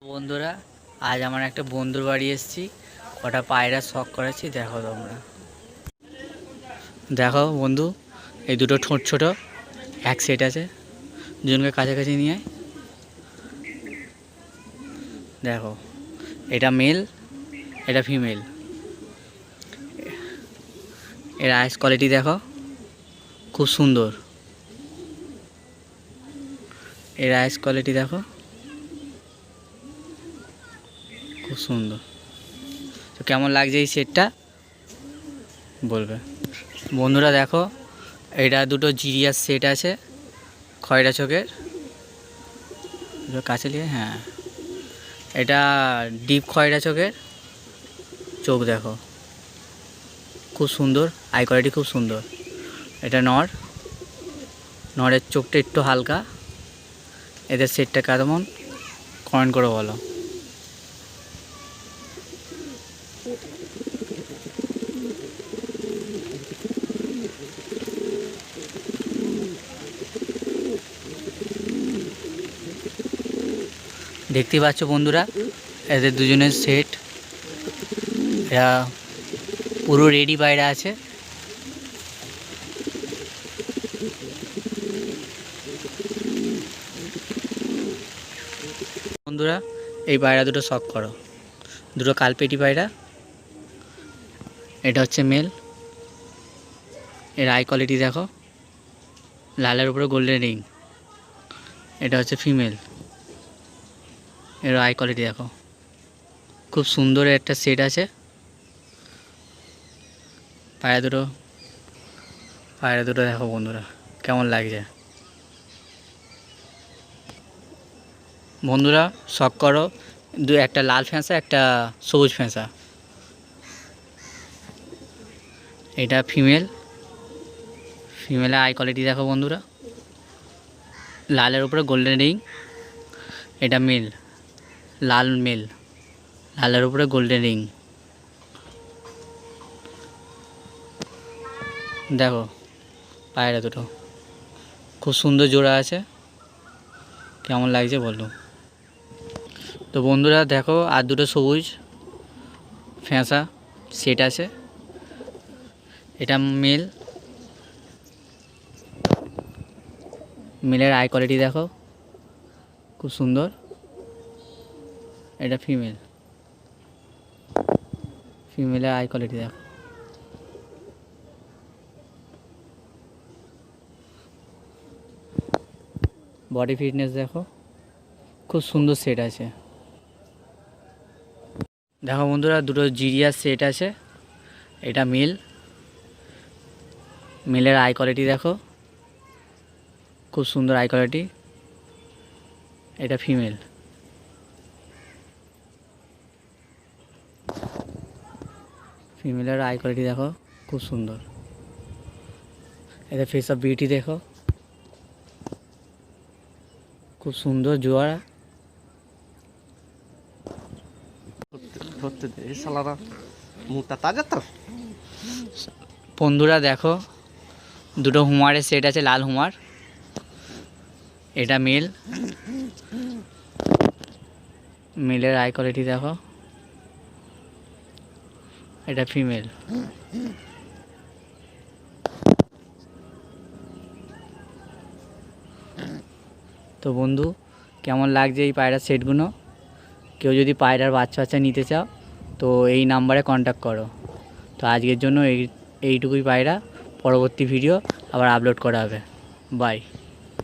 বন্ধুরা, আজ আমার একটা বন্ধুর বাড়ি এসেছি। কটা পায়রা শখ করেছি, দেখো তোমরা। দেখো বন্ধু, এই দুটো ঠোঁট ছোট, এক সেট আছে। দুজনকে কাছাকাছি নিয়ে দেখো, এটা মেল, এটা ফিমেল। এর আইস কোয়ালিটি দেখো, খুব সুন্দর। এর আইস কোয়ালিটি দেখো, খুব সুন্দর। তো কেমন লাগছে এই সেটটা বলবে। বন্ধুরা দেখো, এটা দুটো জিরিয়ার সেট আছে, খয়রা চোখের। কাছে নিয়ে, হ্যাঁ, এটা ডিপ খয়রা চোখের। চোখ দেখো, খুব সুন্দর, আই কোয়ালিটি খুব সুন্দর। এটা নরের চোখটা একটু হালকা। এদের সেটটা কেমন কমেন্ট করে বলো। দেখতেই পাচ্ছ বন্ধুরা, এদের দুজনের সেট। এরা পুরো রেডি বাইরে আছে। বন্ধুরা, এই পায়রা দুটো শখ করো, দুটো কালপেটি পায়রা। এটা হচ্ছে মেল। এর আই কোয়ালিটি দেখো, লালের উপরে গোল্ডেন রিং। এটা হচ্ছে ফিমেল। এর আই কোয়ালিটি দেখো, খুব সুন্দর একটা সেট আছে। পায়রা দুটো দেখো বন্ধুরা, কেমন লাগছে। বন্ধুরা শখ করো, একটা লাল ফ্যাঁসা, একটা সবুজ ফ্যাঁসা। এটা ফিমেলের আই কোয়ালিটি দেখো বন্ধুরা, লালের উপরে গোল্ডেন রিং। এটা মেল, লালের উপরে গোল্ডেন রিং। দেখো পায়রা দুটো খুব সুন্দর জোড়া আছে, কেমন লাগছে বলো। তো বন্ধুরা দেখো, আর দুটো সবুজ ফ্যাঁসা সেট আছে। এটা মেলের আই কোয়ালিটি দেখো, খুব সুন্দর। এটা ফিমেলের আই কোয়ালিটি দেখো, বডি ফিটনেস দেখো, খুব সুন্দর সেট আছে। দেখো বন্ধুরা, দুটো জিরিয়ার সেট আছে। এটা মেলের আই কোয়ালিটি দেখো, খুব সুন্দর আই কোয়ালিটি। এটা ফিমেলের আই কোয়ালিটি দেখো, খুব সুন্দর। এটা ফেস অফ বিউটি দেখো, খুব সুন্দর জোয়ারা। বন্ধুরা দেখো, দুটো হুমারের সেট আছে, লাল হুমার। এটা মেলের আই কোয়ালিটি দেখো। এটা ফিমেল। তো বন্ধু, কেমন লাগছে এই পায়রার সেটগুলো। কেউ যদি পায়রার বাচ্চা নিতে চাও তো এই নাম্বারে কন্ট্যাক্ট করো। তো আজকের জন্য এইটুকুই পায়রা। পরবর্তী ভিডিও আবার আপলোড করা হবে। বাই।